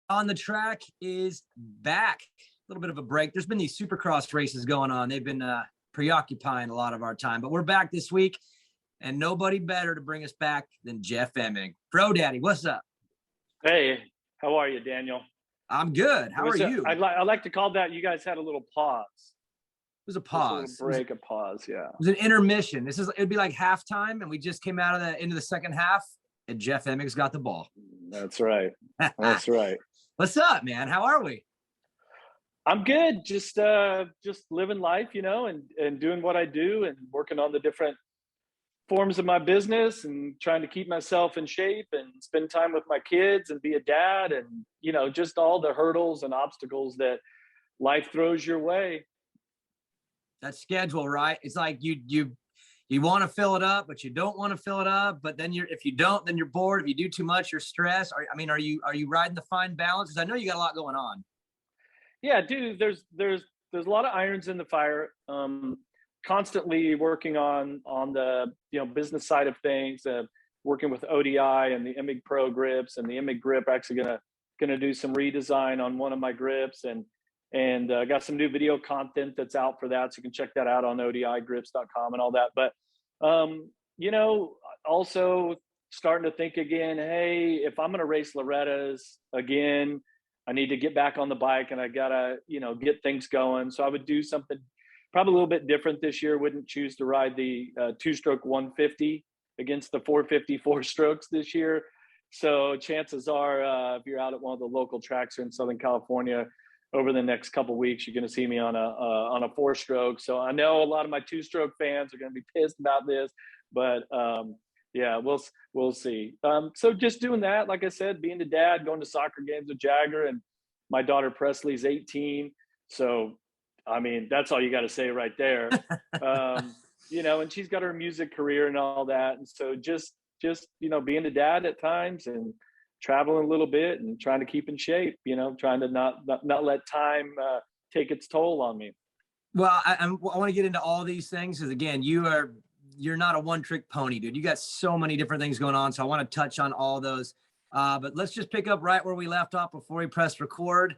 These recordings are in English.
On the Track is back. A little bit of a break. There's been these Supercross races going on. They've been preoccupying a lot of our time, but we're back this week, and nobody better to bring us back than Jeff Emig. Bro Daddy, what's up? Hey, how are you, Daniel? I'm good. How are you? I like to call that, you guys had a little pause. It was a pause. A little break, a pause, yeah. It was an intermission. It'd be like halftime, and we just came out of into the second half, and Jeff Emig's got the ball. That's right. That's right. What's up, man? How are we? I'm good. Just living life, and doing what I do and working on the different forms of my business and trying to keep myself in shape and spend time with my kids and be a dad and, just all the hurdles and obstacles that life throws your way. That schedule, right? It's like you want to fill it up, but you don't want to fill it up. But then if you don't, then you're bored. If you do too much, you're stressed. Are you riding the fine balance? Because I know you got a lot going on. Yeah, dude, there's a lot of irons in the fire. Constantly working on the business side of things, working with ODI and the Emig Pro grips, and the Emig grip. Actually gonna do some redesign on one of my grips, and got some new video content that's out for that, so you can check that out on odigrips.com and all that. But also starting to think again, hey, if I'm gonna race Loretta's again, I need to get back on the bike, and I gotta get things going. So I would do something probably a little bit different this year. Wouldn't choose to ride the two-stroke 150 against the 450 four-strokes this year. So chances are, if you're out at one of the local tracks here in Southern California over the next couple of weeks, you're going to see me on a four-stroke. So I know a lot of my two-stroke fans are going to be pissed about this, but yeah, we'll see. So just doing that, like I said, being a dad, going to soccer games with Jagger, and my daughter Presley's 18. So I mean, that's all you got to say right there. And she's got her music career and all that. And so just being a dad at times and traveling a little bit and trying to keep in shape, trying to not let time take its toll on me. Well, I want to get into all these things because, again, you're not a one-trick pony, dude. You got so many different things going on. So I want to touch on all those. But let's just pick up right where we left off before we press record.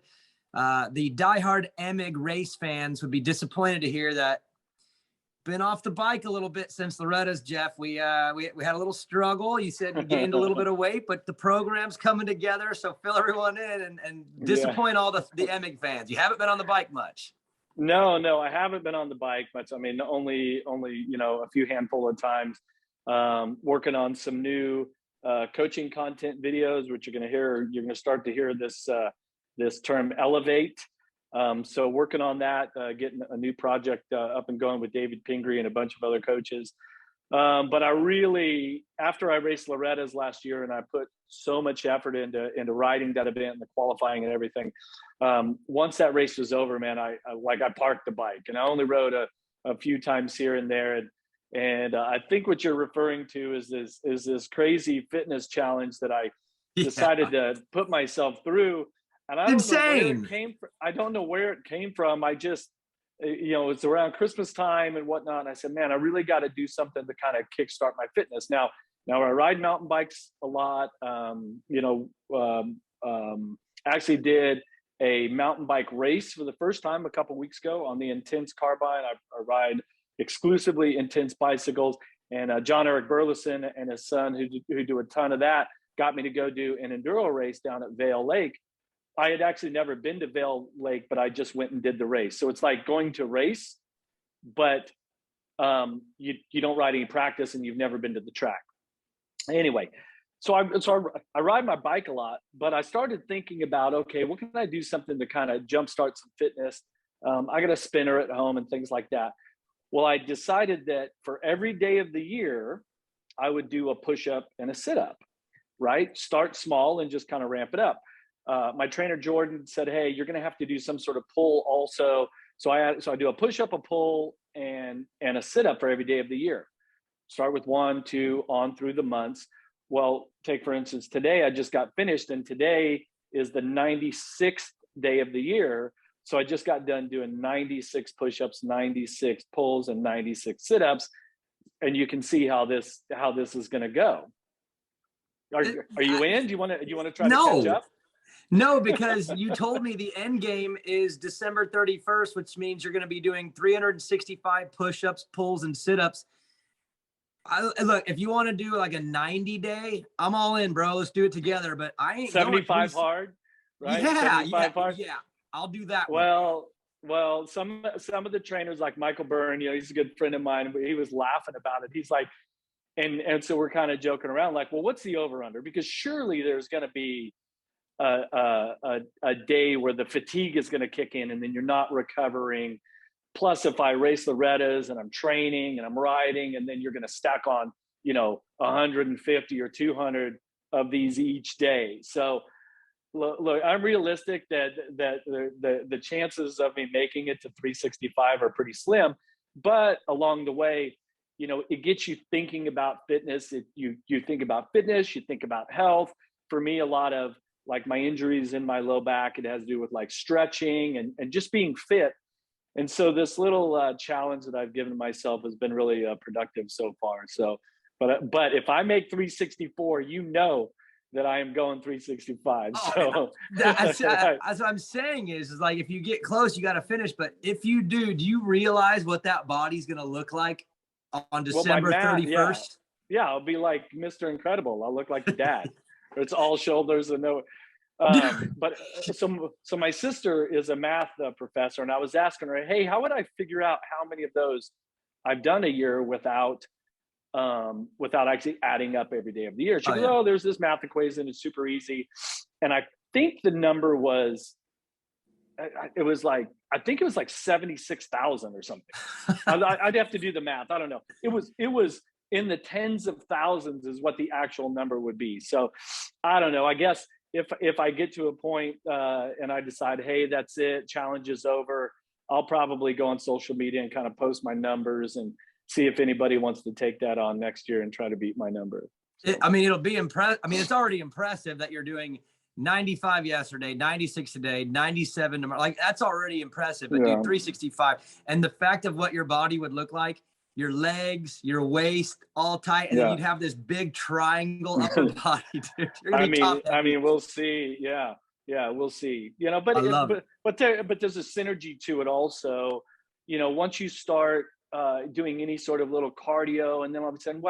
The diehard Emig race fans would be disappointed to hear that been off the bike a little bit since Loretta's, Jeff. We had a little struggle. You said you gained a little bit of weight, but the program's coming together. So fill everyone in and disappoint all the Emig fans. You haven't been on the bike much. No, I haven't been on the bike much. I mean, only a few handful of times. Working on some new coaching content videos, which you're going to start to hear this term elevate. So working on that, getting a new project up and going with David Pingree and a bunch of other coaches. But I really, after I raced Loretta's last year and I put so much effort into riding that event and the qualifying and everything, once that race was over, man, I parked the bike and I only rode a few times here and there. And I think what you're referring to is this crazy fitness challenge that I decided to put myself through. And I don't know where it came from. I just, it's around Christmas time and whatnot. And I said, man, I really got to do something to kind of kickstart my fitness. Now I ride mountain bikes a lot. Actually did a mountain bike race for the first time a couple of weeks ago on the Intense Carbine. I ride exclusively Intense bicycles. And John Eric Burleson and his son, who do a ton of that, got me to go do an enduro race down at Vail Lake. I had actually never been to Vail Lake, but I just went and did the race. So it's like going to race, but you don't ride any practice and you've never been to the track. Anyway, so I ride my bike a lot, but I started thinking about, okay, what can I do something to kind of jumpstart some fitness? I got a spinner at home and things like that. Well, I decided that for every day of the year, I would do a push-up and a sit-up, right? Start small and just kind of ramp it up. My trainer, Jordan, said, hey, you're going to have to do some sort of pull also. So I do a push-up, a pull, and a sit-up for every day of the year. Start with 1, 2, on through the months. Well, take, for instance, today I just got finished, and today is the 96th day of the year. So I just got done doing 96 push-ups, 96 pulls, and 96 sit-ups. And you can see how this is going to go. Are you in? Do you want to try to catch up? No, because you told me the end game is December 31st, which means you're going to be doing 365 push-ups, pulls, and sit-ups. Look, if you want to do like a 90-day, I'm all in, bro. Let's do it together. But I ain't 75 hard, right? Yeah, 75 hard. yeah. I'll do that one. Well, some of the trainers like Michael Byrne, he's a good friend of mine, but he was laughing about it. He's like, and so we're kind of joking around, like, well, what's the over under? Because surely there's going to be a day where the fatigue is going to kick in, and then you're not recovering. Plus, if I race Loretta's and I'm training and I'm riding, and then you're going to stack on, 150 or 200 of these each day. So, look, I'm realistic that the chances of me making it to 365 are pretty slim. But along the way, it gets you thinking about fitness. You think about fitness, you think about health. For me, a lot of like my injuries in my low back, it has to do with like stretching and just being fit. And so this little challenge that I've given myself has been really productive so far. So, but if I make 364, that I am going 365. So that's what I'm saying is like, if you get close, you got to finish. But if you do you realize what that body's going to look like on December 31st? Yeah, I'll be like Mr. Incredible. I'll look like the dad. It's all shoulders and no. But so my sister is a math professor, and I was asking her, hey, how would I figure out how many of those I've done a year without actually adding up every day of the year? She goes, oh, there's this math equation. It's super easy. And I think the number was, it was like 76,000 or something. I'd have to do the math. I don't know. It was in the tens of thousands is what the actual number would be. So I don't know. I guess if I get to a point and I decide, hey, that's it, challenge is over, I'll probably go on social media and kind of post my numbers and see if anybody wants to take that on next year and try to beat my number. So. It'll be impressive. It's already impressive that you're doing 95 yesterday, 96 today, 97 tomorrow. Like, that's already impressive. But dude, 365. And the fact of what your body would look like, your legs, your waist, all tight, and then you'd have this big triangle upper body. Dude. I mean, we'll see. Yeah, we'll see. But there's a synergy to it also. Once you start doing any sort of little cardio, and then all of a sudden,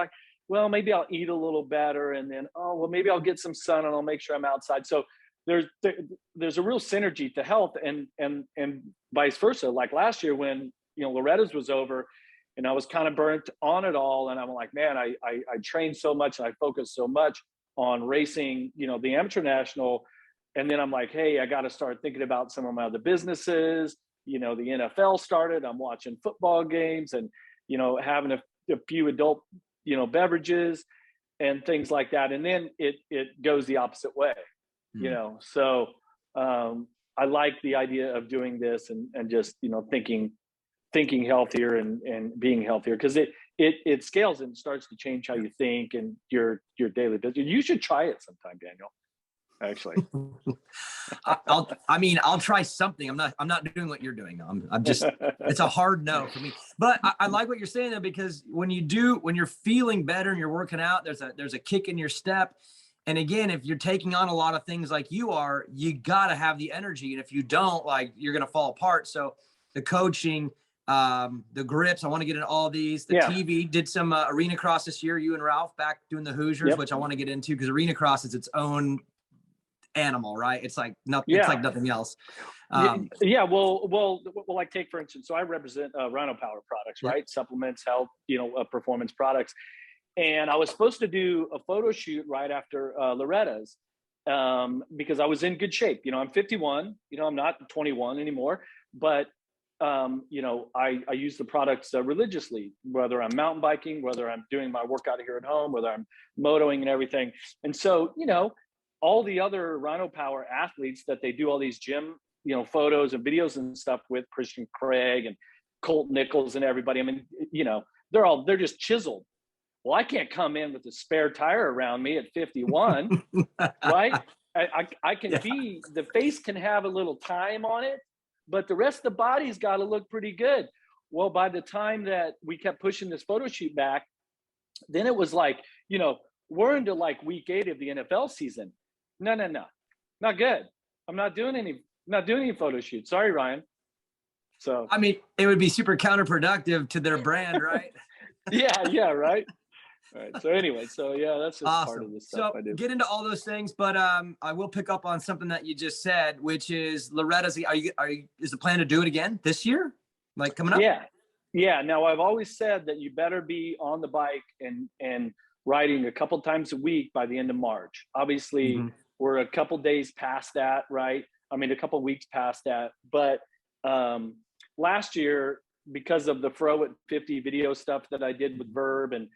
well, maybe I'll eat a little better, and then maybe I'll get some sun, and I'll make sure I'm outside. So there's a real synergy to health, and vice versa. Like last year when Loretta's was over, and I was kind of burnt on it all. And I'm like, man, I trained so much and I focused so much on racing, the amateur national. And then I'm like, hey, I got to start thinking about some of my other businesses. The NFL started, I'm watching football games and, having a few adult, beverages and things like that. And then it goes the opposite way, So I like the idea of doing this and just, thinking healthier and being healthier, because it scales and starts to change how you think and your daily business. You should try it sometime, Daniel. Actually, I'll try something. I'm not doing what you're doing. I'm just, it's a hard no for me. But I like what you're saying though, because when you're feeling better and you're working out, there's a kick in your step. And again, if you're taking on a lot of things like you are, you gotta have the energy. And if you don't, like, you're gonna fall apart. So the coaching, the grips, I want to get into all these. The TV, did some arena cross this year, you and Ralph back doing the Hoosiers, which I want to get into, because arena cross is its own animal, right? It's like nothing. It's like nothing else. Well, like take for instance. So I represent Rhino Power products, right? Supplements, health, performance products. And I was supposed to do a photo shoot right after Loretta's because I was in good shape. I'm 51. I'm not 21 anymore, but I use the products religiously, whether I'm mountain biking, whether I'm doing my workout here at home, whether I'm motoing and everything. And so, all the other Rhino Power athletes that they do all these gym, photos and videos and stuff with, Christian Craig and Colt Nichols and everybody. I mean, they're just chiseled. Well, I can't come in with a spare tire around me at 51, right? I can be, the face can have a little time on it, but the rest of the body's got to look pretty good. Well, by the time that we kept pushing this photo shoot back, then it was like, we're into like week 8 of the NFL season. No, not good. I'm not doing any photo shoots. Sorry, Ryan. So I mean, it would be super counterproductive to their brand, right? yeah, right. All right. So anyway, so yeah, that's just part of Awesome. the stuff So I do. get into all those things, but I will pick up on something that you just said, which is Loretta's. Is the plan to do it again this year? Like coming up? Yeah. Now I've always said that you better be on the bike and riding a couple times a week by the end of March. Obviously, we're a couple days past that, right? I mean, a couple weeks past that. But last year, because of the Fro at 50 video stuff that I did with Verb and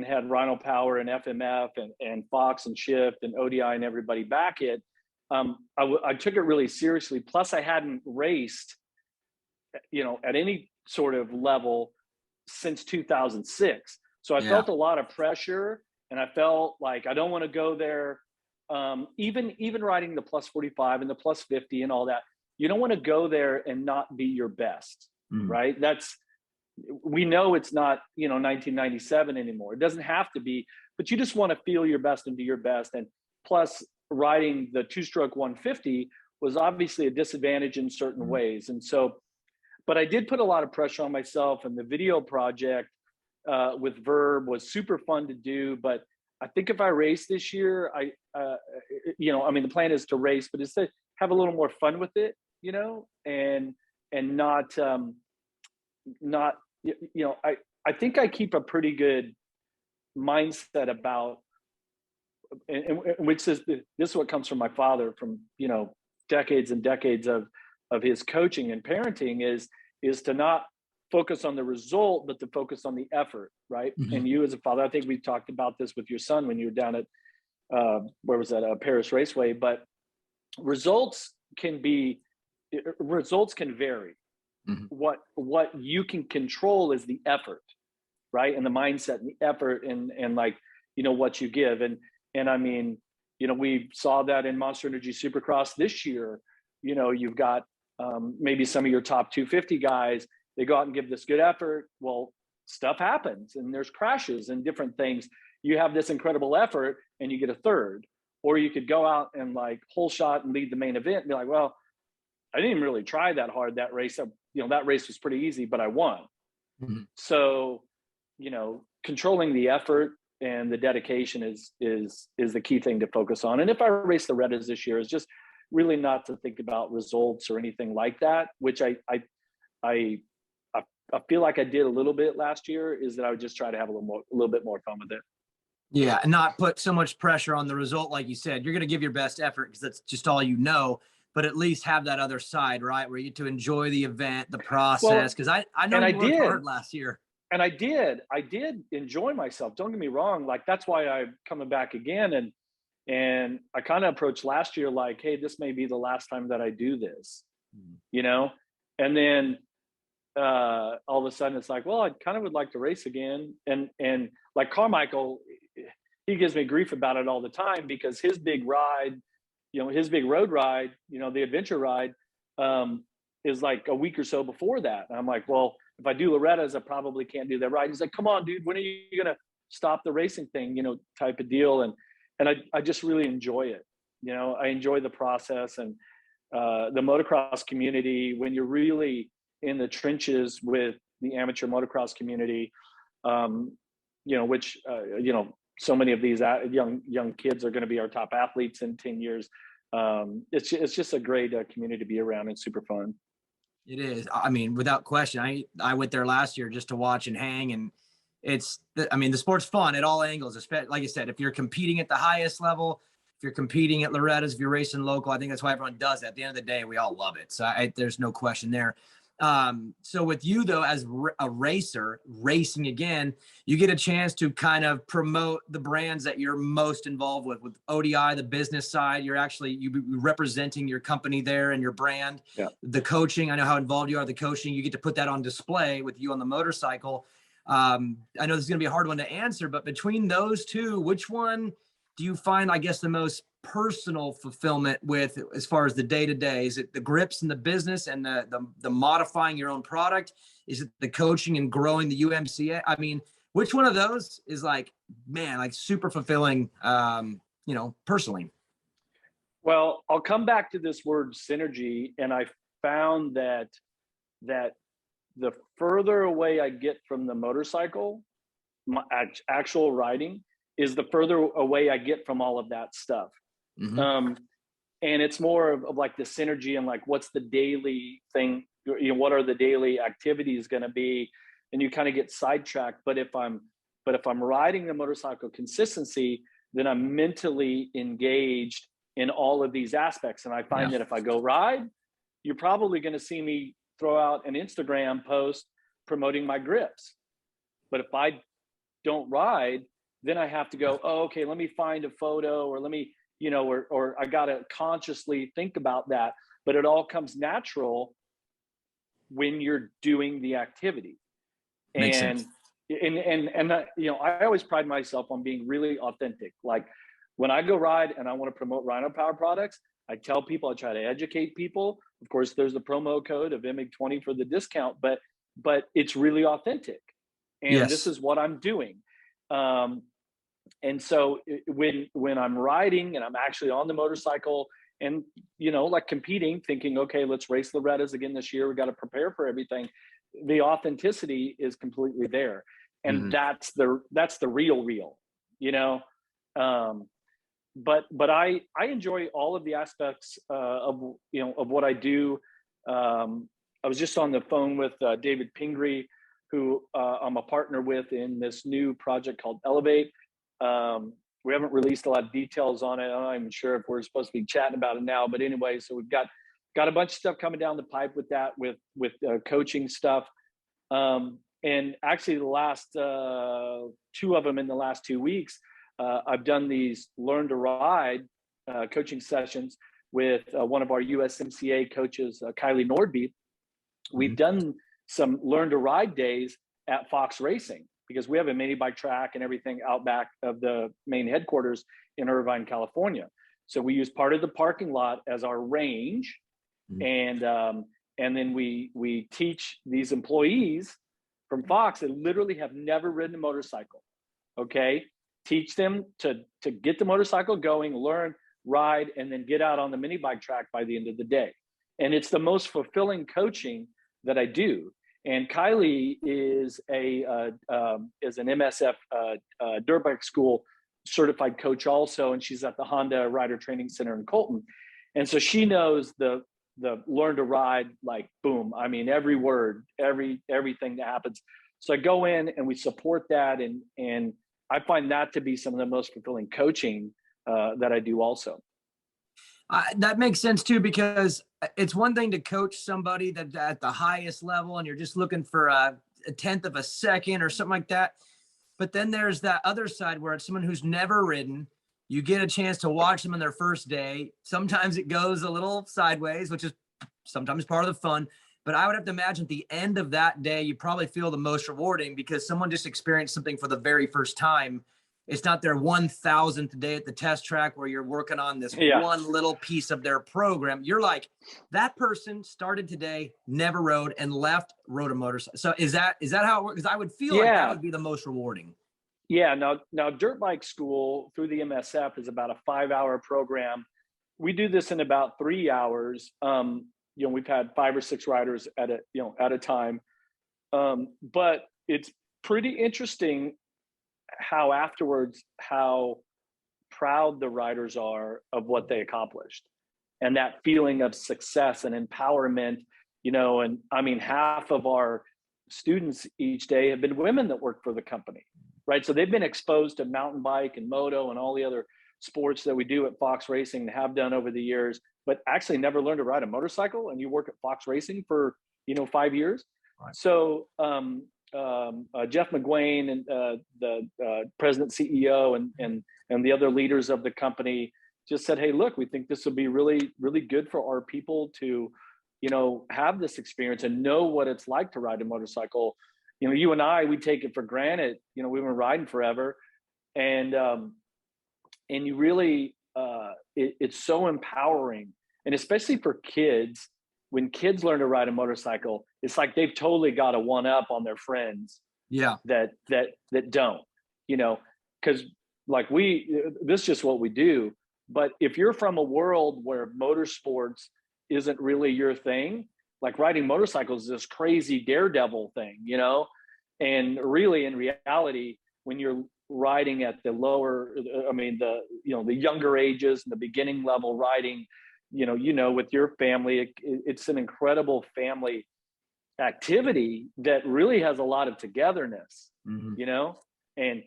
had Rhino Power and FMF and Fox and Shift and ODI and everybody back it, I took it really seriously. Plus, I hadn't raced, at any sort of level since 2006. So I felt a lot of pressure, and I felt like I don't want to go there. Even riding the plus 45 and the plus 50 and all that, you don't want to go there and not be your best, right? We know it's not, 1997 anymore. It doesn't have to be, but you just want to feel your best and be your best. And plus, riding the two-stroke 150 was obviously a disadvantage in certain ways. And so, but I did put a lot of pressure on myself, and the video project with Verb was super fun to do. But I think if I race this year, the plan is to race, but it's to have a little more fun with it, and not, I think I keep a pretty good mindset about, and which is this is what comes from my father, from decades and decades of his coaching and parenting, is to not focus on the result, but to focus on the effort, right? And you as a father, I think we talked about this with your son when you were down at where was that, Paris Raceway, but results can vary. What you can control is the effort, right? And the mindset and the effort and what you give. And I mean, we saw that in Monster Energy Supercross this year. You've got maybe some of your top 250 guys, they go out and give this good effort. Well, stuff happens and there's crashes and different things. You have this incredible effort and you get a third. Or you could go out and whole shot and lead the main event and be like, well, I didn't even really try that hard that race. That race was pretty easy, but I won. So, controlling the effort and the dedication is the key thing to focus on. And if I race the Loretta's this year, is just really not to think about results or anything like that, which I feel like I did a little bit last year, is that I would just try to have a little bit more fun with it. Yeah, and not put so much pressure on the result. Like you said, you're going to give your best effort because that's just all but at least have that other side, right, where you get to enjoy the event, the process. Because I know you worked hard last year. And I did enjoy myself. Don't get me wrong. That's why I'm coming back again. And I kind of approached last year like, hey, this may be the last time that I do this, And then all of a sudden it's like, well, I kind of would like to race again. And like Carmichael, he gives me grief about it all the time because his big ride, his big road ride, the adventure ride, is like a week or so before that. And I'm like, well, if I do Loretta's, I probably can't do that ride. He's like, come on, dude, when are you going to stop the racing thing, type of deal. And I just really enjoy it. I enjoy the process and the motocross community, when you're really in the trenches with the amateur motocross community, which, so many of these young kids are going to be our top athletes in 10 years. It's just a great community to be around and super fun. It is. I mean, without question. I went there last year just to watch and hang, and the sport's fun at all angles. Especially, like I said, if you're competing at the highest level, if you're competing at Loretta's, if you're racing local, I think that's why everyone does it. At the end of the day, we all love it. So there's no question there. So with you though, as a racer racing again, you get a chance to kind of promote the brands that you're most involved with ODI, the business side. You're representing your company there and your brand. The coaching, I know how involved you are. The coaching, you get to put that on display with you on the motorcycle. I know this is going to be a hard one to answer, but between those two, which one do you find, I guess, the most personal fulfillment with, as far as the day-to-day? Is it the grips and the business and the modifying your own product? Is it the coaching and growing the UMCA? I mean, which one of those is super fulfilling, personally? Well, I'll come back to this word synergy, and I found that the further away I get from the motorcycle, my actual riding, is the further away I get from all of that stuff. Mhm. And it's more of like the synergy and like, what's the daily thing? What are the daily activities going to be? And you kind of get sidetracked. But if I'm riding the motorcycle consistency, then I'm mentally engaged in all of these aspects. And I find that if I go ride, you're probably going to see me throw out an Instagram post promoting my grips. But if I don't ride, then I have to go, oh, okay, let me find a photo, or let me, or I got to consciously think about that. But it all comes natural when you're doing the activity. Makes sense. And I always pride myself on being really authentic. Like when I go ride and I want to promote Rhino Power products, I tell people, I try to educate people. Of course, there's the promo code of Emig 20 for the discount, but it's really authentic. And this is what I'm doing. And so when I'm riding and I'm actually on the motorcycle and, like competing, thinking, okay, let's race Loretta's again this year. We got to prepare for everything. The authenticity is completely there. And that's the real, but I enjoy all of the aspects of what I do. I was just on the phone with David Pingree, who I'm a partner with in this new project called Elevate. We haven't released a lot of details on it. I'm not even sure if we're supposed to be chatting about it now, but anyway, so we've got a bunch of stuff coming down the pipe with that, with coaching stuff. And actually the last two of them in the last 2 weeks, I've done these learn to ride coaching sessions with one of our USMCA coaches, Kylie Nordby. We've done some learn to ride days at Fox Racing because we have a mini bike track and everything out back of the main headquarters in Irvine, California. So we use part of the parking lot as our range. And then we teach these employees from Fox that literally have never ridden a motorcycle. Okay. Teach them to get the motorcycle going, learn, ride, and then get out on the mini bike track by the end of the day. And it's the most fulfilling coaching that I do. And Kylie is an MSF dirt bike school certified coach also, and she's at the Honda Rider Training Center in Colton. And so she knows the learn to ride, like boom. I mean, every word, everything that happens. So I go in and we support that, and I find that to be some of the most fulfilling coaching that I do also. That makes sense too, because it's one thing to coach somebody that at the highest level and you're just looking for a tenth of a second or something like that. But then there's that other side where it's someone who's never ridden. You get a chance to watch them on their first day. Sometimes it goes a little sideways, which is sometimes part of the fun. But I would have to imagine at the end of that day, you probably feel the most rewarding because someone just experienced something for the very first time. It's not their 1,000th day at the test track where you're working on this one little piece of their program. You're like, that person started today, never rode, and left, rode a motorcycle. So is that how it works? Because I would feel like that would be the most rewarding. Yeah. Now dirt bike school through the MSF is about a 5-hour program. We do this in about 3 hours. We've had 5 or 6 riders at a time. But it's pretty interesting how proud the riders are of what they accomplished and that feeling of success and empowerment, and I mean, half of our students each day have been women that work for the company, right? So they've been exposed to mountain bike and moto and all the other sports that we do at Fox Racing and have done over the years, but actually never learned to ride a motorcycle. And you work at Fox Racing for, 5 years. Right. So, Jeff McGuane and the president, CEO, and the other leaders of the company just said, "Hey, look, we think this will be really, really good for our people to, have this experience and know what it's like to ride a motorcycle. You and I, we take it for granted. We've been riding forever, and you really, it's so empowering, and especially for kids." When kids learn to ride a motorcycle, it's like they've totally got a one up on their friends. Yeah. That don't, because like this is just what we do. But if you're from a world where motorsports isn't really your thing, like riding motorcycles is this crazy daredevil thing, you know? And really, in reality, when you're riding at the lower, I mean, the, you know, the younger ages and the beginning level riding, you know, with your family, it's an incredible family activity that really has a lot of togetherness, you know? And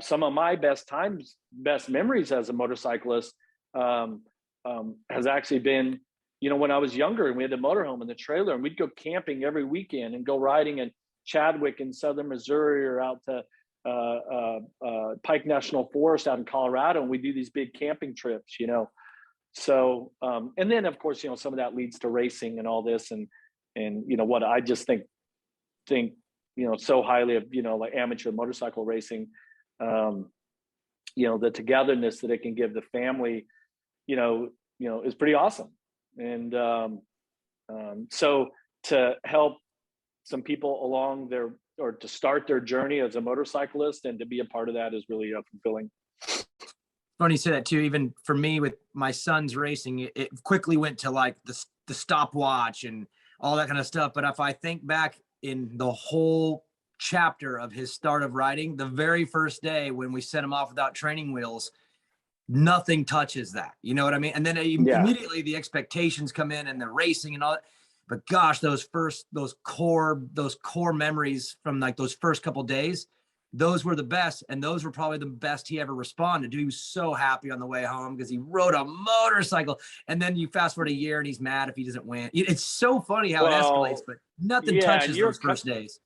some of my best memories as a motorcyclist has actually been, you know, when I was younger and we had the motorhome and the trailer, and we'd go camping every weekend and go riding in Chadwick in southern Missouri, or out to Pike National Forest out in Colorado, and we do these big camping trips, you know. So and then of course, you know, some of that leads to racing and all this, and you know what, I just think you know so highly of, you know, like amateur motorcycle racing, you know, the togetherness that it can give the family, you know, is pretty awesome. And so to help some people along their, or to start their journey as a motorcyclist and to be a part of that is really fulfilling. Funny you say that too. Even for me with my son's racing, it quickly went to like the stopwatch and all that kind of stuff. But if I think back in the whole chapter of his start of riding, the very first day when we sent him off without training wheels, nothing touches that. You know what I mean? And then immediately the expectations come in and the racing and all that. But gosh, those core memories from like those first couple of days, those were the best. And those were probably the best he ever responded to. He was so happy on the way home because he rode a motorcycle. And then you fast forward a year and he's mad if he doesn't win. It's so funny how it escalates, but nothing touches those first days.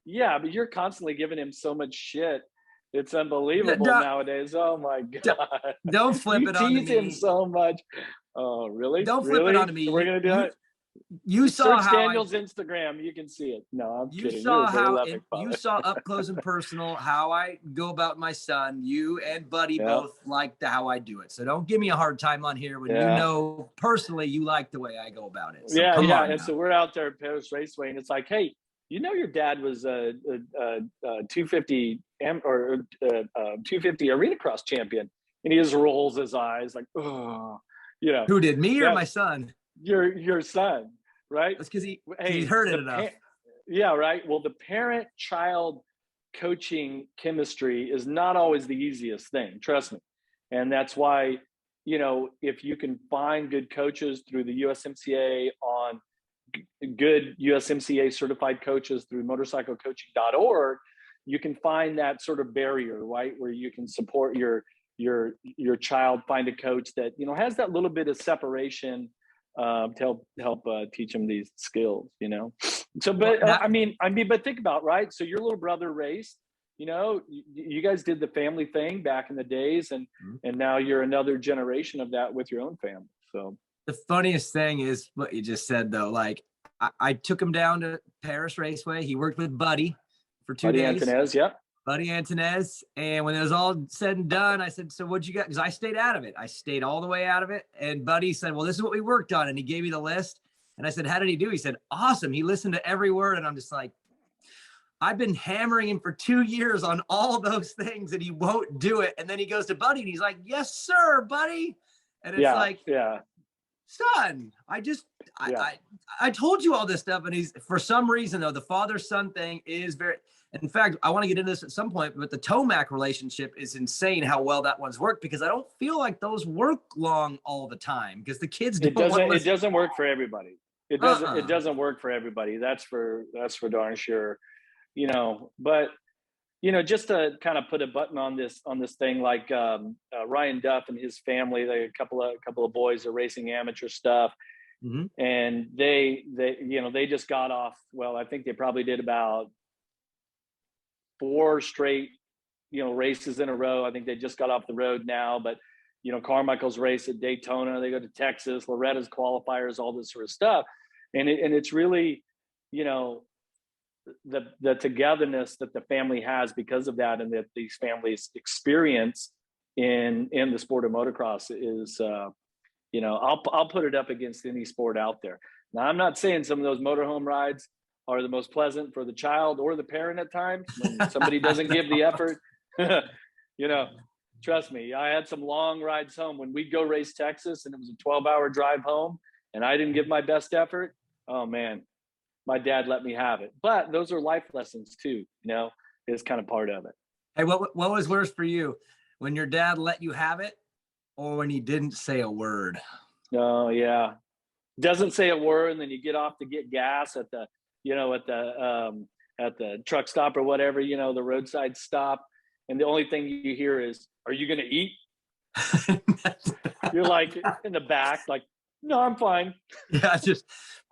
Yeah, but you're constantly giving him so much shit. It's unbelievable nowadays. Oh my God. Don't flip it on me. You tease him so much. Oh, really? Don't flip it on me. We're going to do it? You saw how Daniel's Instagram. You can see it. No, I'm kidding. You saw up close and personal how I go about my son. You and Buddy both like how I do it. So don't give me a hard time on here when you know personally you like the way I go about it. So And so we're out there at Paris Raceway, and it's like, hey, you know, your dad was a 250 or 250 arena cross champion, and he just rolls his eyes like, oh, you know. Who did, me or my son? Your son, right? That's because he heard it enough. Yeah, right. Well, the parent-child coaching chemistry is not always the easiest thing, trust me. And that's why, you know, if you can find good coaches through the USMCA, on good USMCA certified coaches through motorcyclecoaching.org, you can find that sort of barrier, right, where you can support your child, find a coach that, you know, has that little bit of separation to help teach them these skills, you know. So, but but think about, right? So your little brother raced, you know, you guys did the family thing back in the days, and now you're another generation of that with your own family. So the funniest thing is what you just said, though. Like I took him down to Paris Raceway. He worked with Buddy for 2 days. Buddy Antonez. And when it was all said and done, I said, so what'd you got? Because I stayed out of it. I stayed all the way out of it. And Buddy said, well, this is what we worked on. And he gave me the list. And I said, how did he do? He said, awesome. He listened to every word. And I'm just like, I've been hammering him for 2 years on all those things and he won't do it. And then he goes to Buddy and he's like, yes, sir, Buddy. And it's son, I told you all this stuff. And he's, for some reason though, the father-son thing is very, in fact, I want to get into this at some point, but the Tomac relationship is insane how well that one's worked, because I don't feel like those work long all the time, because the kids it doesn't work for everybody. It doesn't work for everybody. That's for darn sure. You know, but you know, just to kind of put a button on this thing, like Ryan Duff and his family, a couple of boys are racing amateur stuff. And they you know, they just got off, well, I think they probably did about 4 straight, you know, races in a row. I think they just got off the road now, but you know, Carmichael's race at Daytona, they go to Texas, Loretta's qualifiers, all this sort of stuff. And it's really, you know, the togetherness that the family has because of that, and that these families experience in the sport of motocross is, you know, I'll put it up against any sport out there. Now, I'm not saying some of those motorhome rides are the most pleasant for the child or the parent at times when somebody doesn't give the effort. You know, Trust me, I had some long rides home when we'd go race Texas and it was a 12-hour drive home and I didn't give my best effort. Oh man, my dad let me have it. But those are life lessons too, is kind of part of it. Hey, what was worse for you, when your dad let you have it or when he didn't say a word? Oh yeah. Doesn't say a word, and then you get off to get gas at the, at the truck stop or whatever, the roadside stop. And the only thing you hear is, "Are you going to eat?" You're like in the back, like, "No, I'm fine." Yeah,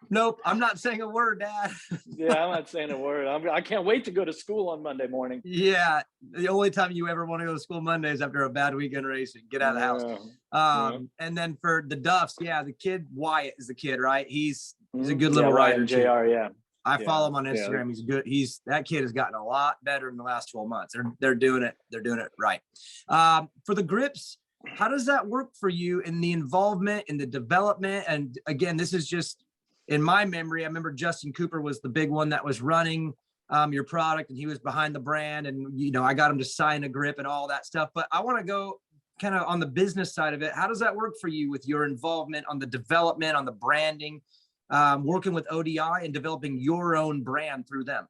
nope, I'm not saying a word, Dad. Yeah, I'm not saying a word. I can't wait to go to school on Monday morning. Yeah, the only time you ever want to go to school Monday is after a bad weekend racing. Get out of the house. And then for the Duffs, yeah, the kid Wyatt is the kid, right? He's a good little rider. JR, yeah. I follow him on Instagram. He's good. That kid has gotten a lot better in the last 12 months. They're doing it. They're doing it right. For the grips, how does that work for you in the involvement, in the development? And again, this is just in my memory. I remember Justin Cooper was the big one that was running your product, and he was behind the brand, and I got him to sign a grip and all that stuff. But I want to go kind of on the business side of it. How does that work for you with your involvement on the development, on the branding, working with ODI and developing your own brand through them?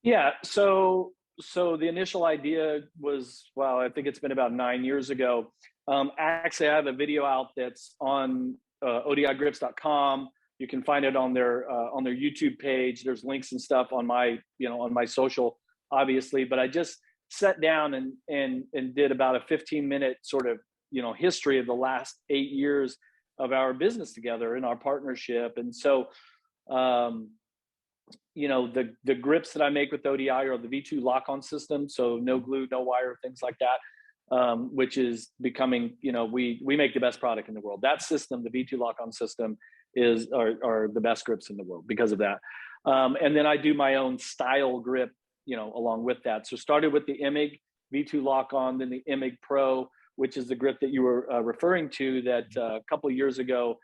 Yeah. So the initial idea was, I think it's been about 9 years ago. Actually, I have a video out that's on odigrips.com. You can find it on their YouTube page. There's links and stuff on my social, obviously. But I just sat down and did about a 15-minute sort of history of the last 8 years of our business together and our partnership. And so, the grips that I make with ODI are the V2 lock-on system. So no glue, no wire, things like that, which is becoming, we make the best product in the world. That system, the V2 lock-on system, are the best grips in the world because of that. And then I do my own style grip, along with that. So started with the Emig V2 lock-on, then the Emig Pro, which is the grip that you were referring to that a couple of years ago,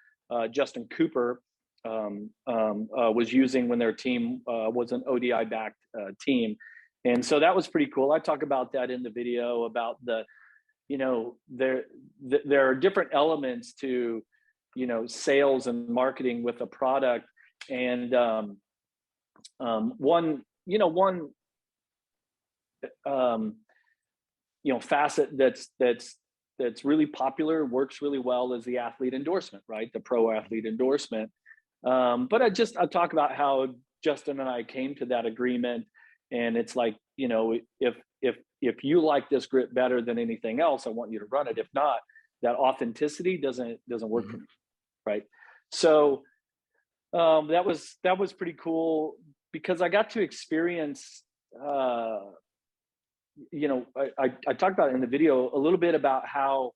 Justin Cooper was using when their team was an ODI-backed team. And so that was pretty cool. I talk about that in the video about there are different elements to, sales and marketing with a product. And one facet that's really popular, works really well, is the athlete endorsement, right? The pro athlete endorsement. But I talk about how Justin and I came to that agreement, and it's like, if you like this grip better than anything else, I want you to run it. If not, that authenticity doesn't work for me, right? So that was pretty cool because I got to experience. I talked about it in the video a little bit about how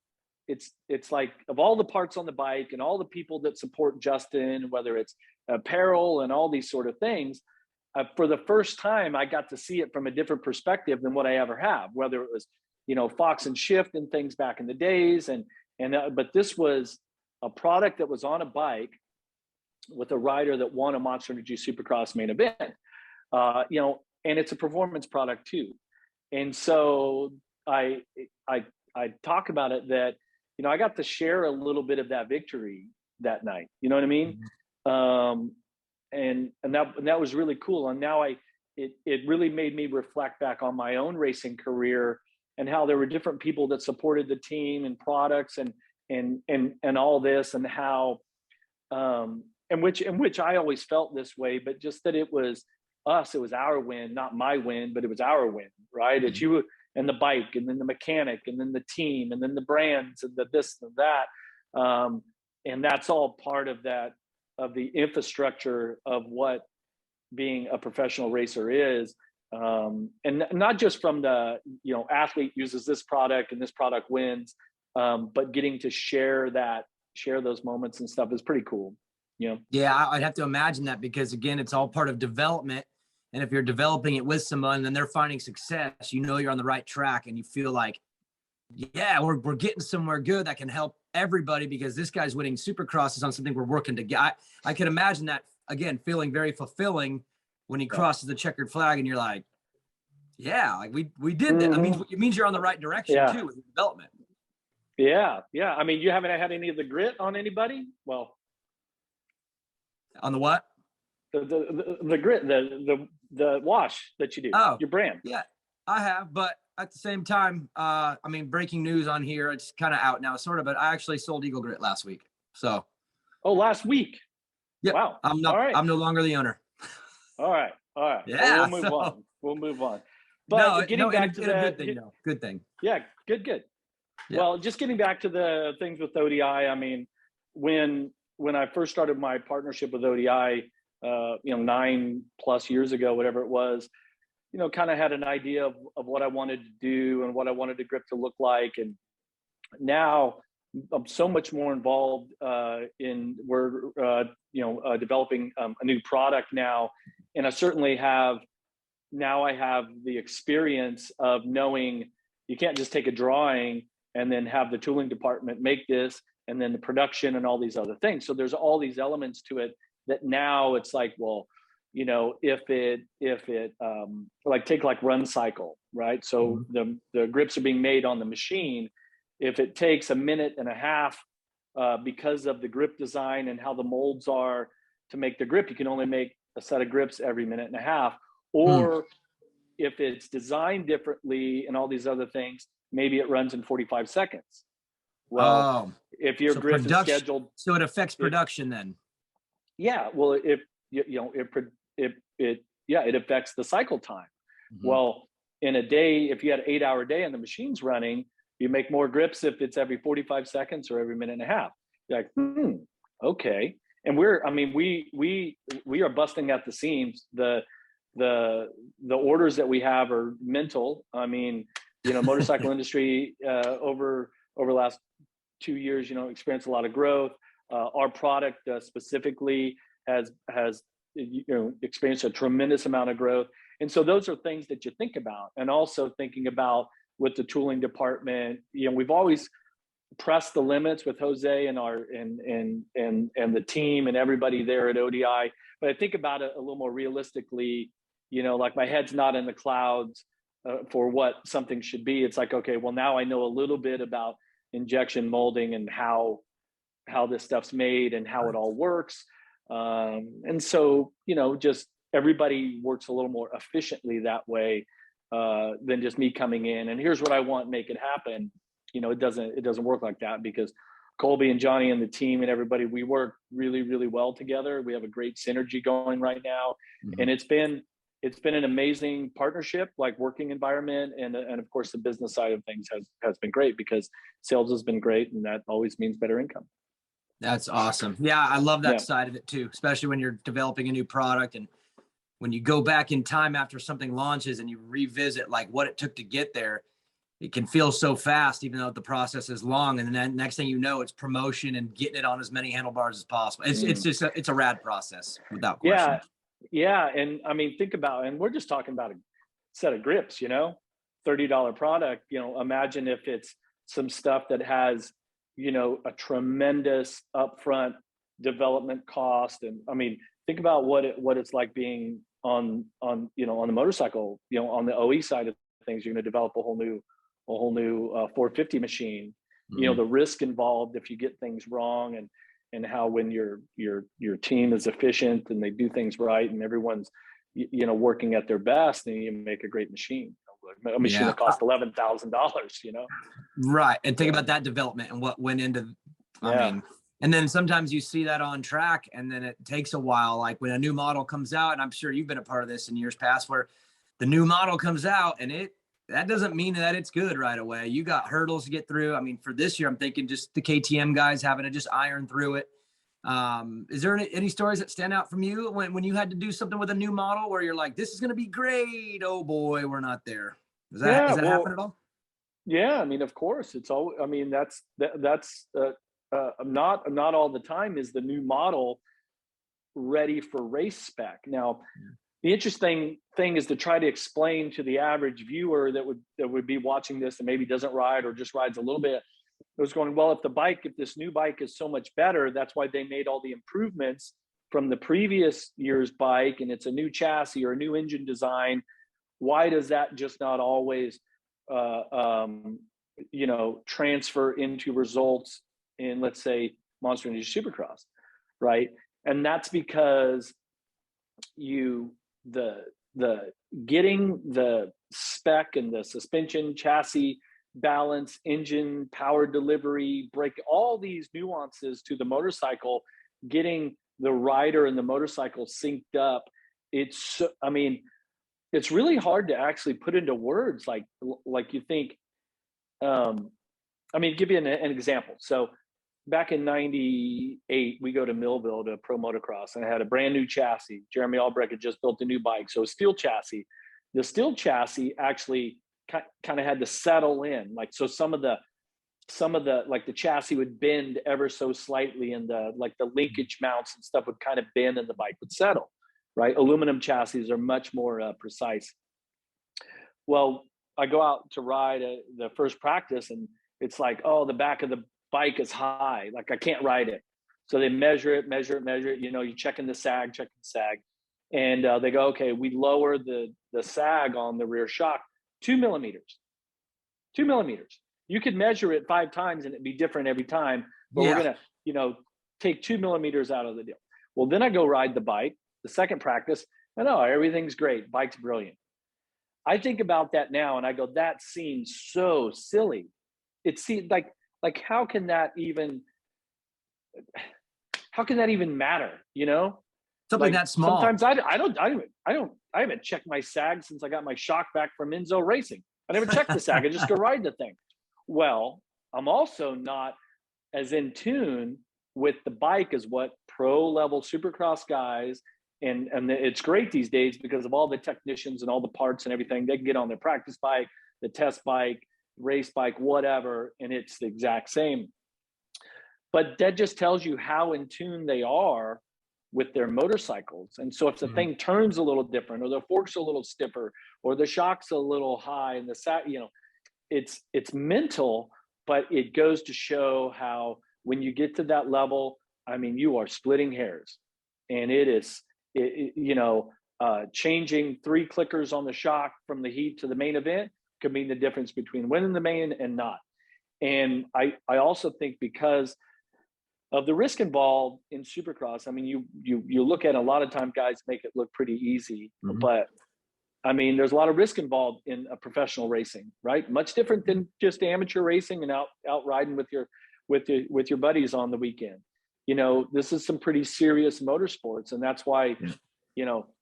it's like, of all the parts on the bike and all the people that support Justin, whether it's apparel and all these sort of things, for the first time, I got to see it from a different perspective than what I ever have, whether it was, Fox and Shift and things back in the days. But this was a product that was on a bike with a rider that won a Monster Energy Supercross main event, and it's a performance product too. And so I talk about it that, I got to share a little bit of that victory that night. You know what I mean? And that was really cool. And now it really made me reflect back on my own racing career and how there were different people that supported the team and products and all this, and how in which I always felt this way, but just that it was us, it was our win, not my win, but it was our win, right? It's you and the bike, and then the mechanic, and then the team, and then the brands, and the this and that. And that's all part of that, of the infrastructure of what being a professional racer is. And not just from the, athlete uses this product and this product wins, but getting to share those moments and stuff is pretty cool. Yeah, I'd have to imagine that, because again, it's all part of development. And if you're developing it with someone and they're finding success, you're on the right track, and you feel like, yeah, we're getting somewhere good that can help everybody, because this guy's winning Supercross is on something we're working together. I can imagine that, again, feeling very fulfilling when he crosses the checkered flag, and you're like, Yeah, like we did that. I mean, it means you're on the right direction Yeah. too with the development. Yeah. Yeah. I mean, you haven't had any of the grit on anybody? Well, On the what? the grit, the wash that you do, Oh, your brand. yeah, I have, but at the same time, I mean, breaking news on here, it's kind of out now, sort of, but I actually sold Eagle Grit last week. So, Oh, last week. yep, Wow. I'm All right. no longer the owner. All right. All right. Well, Yeah, we'll move on. We'll move on. no, But getting back to in a the, good thing, no, good thing. yeah, good. Yeah. Well, just getting back to the things with ODI. I mean, when I first started my partnership with ODI, 9+ years ago, whatever it was, kind of had an idea of what I wanted to do and what I wanted the grip to look like. And now I'm so much more involved we're developing a new product now. And I certainly have the experience of knowing you can't just take a drawing and then have the tooling department make this and then the production and all these other things. So there's all these elements to it that now it's like, well, if it like take like run cycle, right? So the grips are being made on the machine. If it takes 1.5 minutes because of the grip design and how the molds are to make the grip, you can only make a set of grips every 1.5 minutes. Or if it's designed differently and all these other things, maybe it runs in 45 seconds. Well, if your grip is scheduled, so it affects production then. Yeah, well, if it affects the cycle time. Well, in a day, if you had an 8-hour day and the machine's running, you make more grips if it's every 45 seconds or every 1.5 minutes. You're like, okay. And we are busting at the seams. The orders that we have are mental. I mean, motorcycle industry over the last 2 years, experienced a lot of growth. Our product specifically has experienced a tremendous amount of growth. And so those are things that you think about. And also thinking about with the tooling department, we've always pressed the limits with Jose and the team and everybody there at ODI. But I think about it a little more realistically, like my head's not in the clouds for what something should be. It's like, okay, well, now I know a little bit about injection molding and how this stuff's made and how it all works. And so, just everybody works a little more efficiently that way than just me coming in and here's what I want, make it happen. It doesn't work like that because Colby and Johnny and the team and everybody, we work really, really well together. We have a great synergy going right now. And it's been an amazing partnership, like working environment. And of course the business side of things has been great because sales has been great. And that always means better income. That's awesome. Yeah. I love that side of it too, especially when you're developing a new product and when you go back in time after something launches and you revisit like what it took to get there, it can feel so fast, even though the process is long. And then next thing you know, it's promotion and getting it on as many handlebars as possible. It's just it's a rad process without question. Yeah. And I mean, think about, and we're just talking about a set of grips, $30 product, imagine if it's some stuff that has, a tremendous upfront development cost. And I mean, think about what it's like being on the motorcycle, on the OE side of things. You're going to develop a whole new 450 machine. The risk involved if you get things wrong, and how when your team is efficient and they do things right and everyone's working at their best, and you make a great machine. A machine that cost $11,000. Right, and think about that development and what went into. I mean, and then sometimes you see that on track, and then it takes a while. Like when a new model comes out, and I'm sure you've been a part of this in years past, where the new model comes out and that doesn't mean that it's good right away. You got hurdles to get through. I mean, for this year, I'm thinking just the KTM guys having to just iron through it. Is there any stories that stand out from you when you had to do something with a new model where you're like, this is going to be great? Oh boy, we're not there. Does that happen at all? Yeah. I mean, of course it's all, I mean, that's not all the time is the new model ready for race spec. Now, the interesting thing is to try to explain to the average viewer that would be watching this and maybe doesn't ride or just rides a little bit. It was going, well, if this new bike is so much better, that's why they made all the improvements from the previous year's bike, and it's a new chassis or a new engine design. why does that just not always, transfer into results in, let's say, Monster Energy Supercross, right? And that's because the getting the spec and the suspension, chassis balance, engine, power delivery, brake, all these nuances to the motorcycle, getting the rider and the motorcycle synced up. It's really hard to actually put into words like you think. Give you an example. So back in '98, we go to Millville to Pro Motocross, and I had a brand new chassis. Jeremy Albrecht had just built a new bike, so a steel chassis. The steel chassis actually kind of had to settle in, like, so some of the like the chassis would bend ever so slightly, and the linkage mounts and stuff would kind of bend, and the bike would settle. Right, aluminum chassis are much more precise. Well, I go out to ride the first practice, and it's like, oh, the back of the bike is high, like I can't ride it. So they measure it. You're checking the sag, and they go, okay, we lower the sag on the rear shock 2 millimeters. 2 millimeters. You could measure it 5 times and it'd be different every time, but we're gonna, take 2 millimeters out of the deal. Well, then I go ride the bike, the second practice, and everything's great. Bike's brilliant. I think about that now and I go, that seems so silly. It seems like how can that even matter? Something that small. Sometimes I haven't checked my sag since I got my shock back from Enzo Racing. I never checked the sag. I just go ride the thing. Well, I'm also not as in tune with the bike as what pro level Supercross guys, and it's great these days because of all the technicians and all the parts and everything. They can get on their practice bike, the test bike, race bike, whatever, and it's the exact same. But that just tells you how in tune they are with their motorcycles. And so if the thing turns a little different, or the fork's a little stiffer, or the shock's a little high, and it's mental, but it goes to show how when you get to that level, you are splitting hairs, and it is, changing 3 clickers on the shock from the heat to the main event could mean the difference between winning the main and not. And I also think because of the risk involved in Supercross, you look at a lot of time guys make it look pretty easy, but there's a lot of risk involved in a professional racing, right? Much different than just amateur racing and out riding with your buddies on the weekend. This is some pretty serious motorsports, and that's why,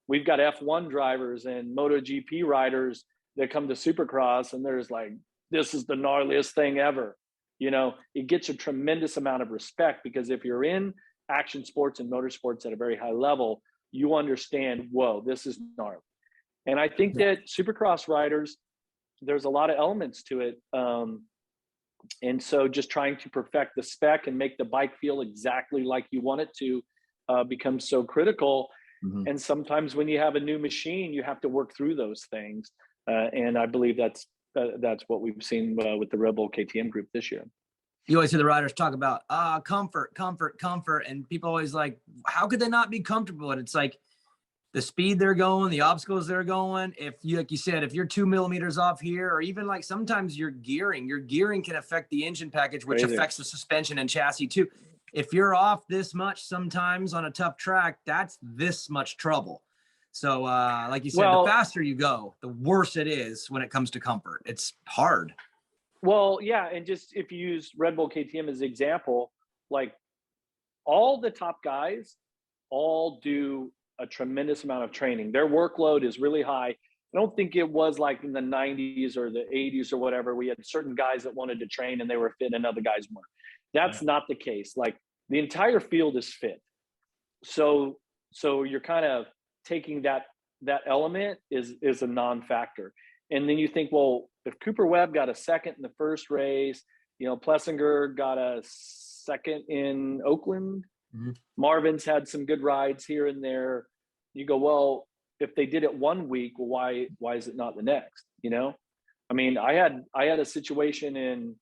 we've got F1 drivers and MotoGP riders that come to Supercross, and there's like, this is the gnarliest thing ever. It gets a tremendous amount of respect, because if you're in action sports and motorsports at a very high level, you understand, whoa, this is gnarly. And I think that Supercross riders, there's a lot of elements to it. And so just trying to perfect the spec and make the bike feel exactly like you want it to becomes so critical. And sometimes when you have a new machine, you have to work through those things. And I believe that's what we've seen with the Red Bull KTM group this year. You always hear the riders talk about comfort, and people always like, how could they not be comfortable? And it's like the speed they're going, the obstacles they're going. If you, like you said, if you're 2 millimeters off here, or even like sometimes your gearing can affect the engine package, which affects the suspension and chassis too. If you're off this much, sometimes on a tough track, that's this much trouble. So like you said, the faster you go, the worse it is when it comes to comfort. It's hard. Well, yeah. And just if you use Red Bull KTM as an example, like all the top guys all do a tremendous amount of training. Their workload is really high. I don't think it was like in the 90s or the 80s or whatever. We had certain guys that wanted to train and they were fit and other guys weren't. That's not the case. Like the entire field is fit. So you're kind of taking that element is a non-factor. And then you think, well, if Cooper Webb got a second in the first race, Plessinger got a second in Oakland, Marvin's had some good rides here and there. You go, well, if they did it one week, well, why is it not the next? I had a situation in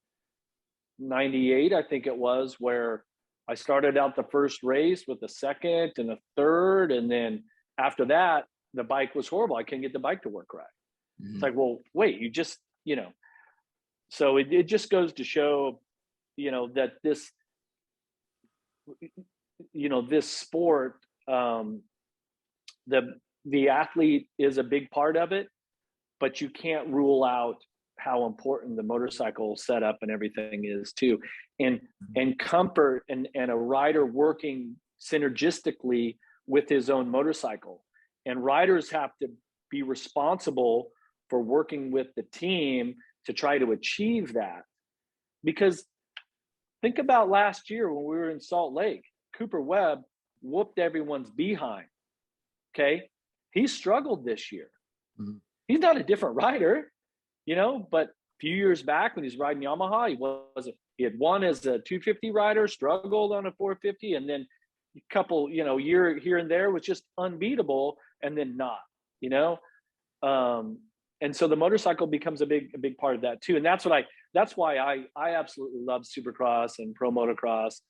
98, I think it was, where I started out the first race with a second and a third. And then after that, the bike was horrible. I couldn't get the bike to work right. It's like, well, wait, you just, so it just goes to show, that this, this sport, the athlete is a big part of it, but you can't rule out how important the motorcycle setup and everything is too. And comfort and a rider working synergistically with his own motorcycle. And riders have to be responsible for working with the team to try to achieve that. Because think about last year when we were in Salt Lake, Cooper Webb whooped everyone's behind. Okay. He struggled this year. Mm-hmm. He's not a different rider, but a few years back when he's riding Yamaha, he had won as a 250 rider, struggled on a 450, and then a couple, year here and there was just unbeatable, and then not, and so the motorcycle becomes a big part of that too. And that's why I absolutely love Supercross and Pro Motocross,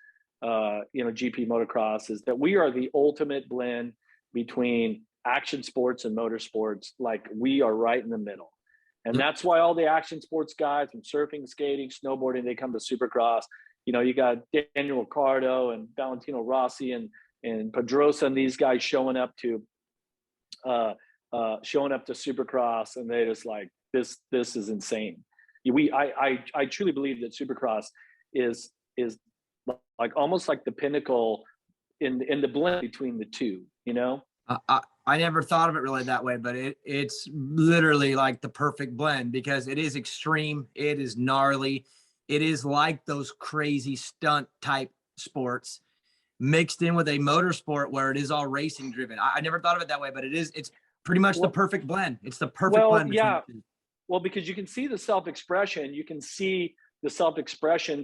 GP Motocross, is that we are the ultimate blend between action sports and motorsports. Like, we are right in the middle. And that's why all the action sports guys from surfing, skating, snowboarding, they come to Supercross. You got Daniel Ricciardo and Valentino Rossi and Pedrosa and these guys showing up to Supercross, and they just like, this is insane. I truly believe that Supercross is like almost like the pinnacle in the blend between the two, I never thought of it really that way, but it's literally like the perfect blend, because it is extreme. It is gnarly. It is like those crazy stunt type sports mixed in with a motorsport where it is all racing driven. I never thought of it that way, but it's pretty much the perfect blend. It's the perfect blend. Yeah. Well, because you can see the self-expression,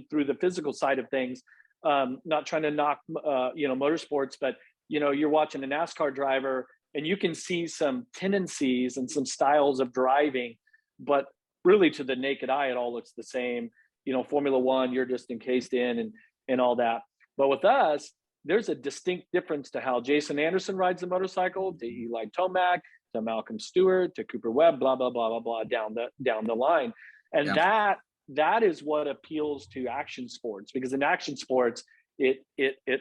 through the physical side of things. Not trying to knock, motorsports, but you're watching a NASCAR driver and you can see some tendencies and some styles of driving, but really to the naked eye, it all looks the same. Formula One, you're just encased in and all that. But with us, there's a distinct difference to how Jason Anderson rides the motorcycle, to Eli Tomac, to Malcolm Stewart, to Cooper Webb, blah, blah, blah, blah, blah, down the line. And that is what appeals to action sports, because in action sports, it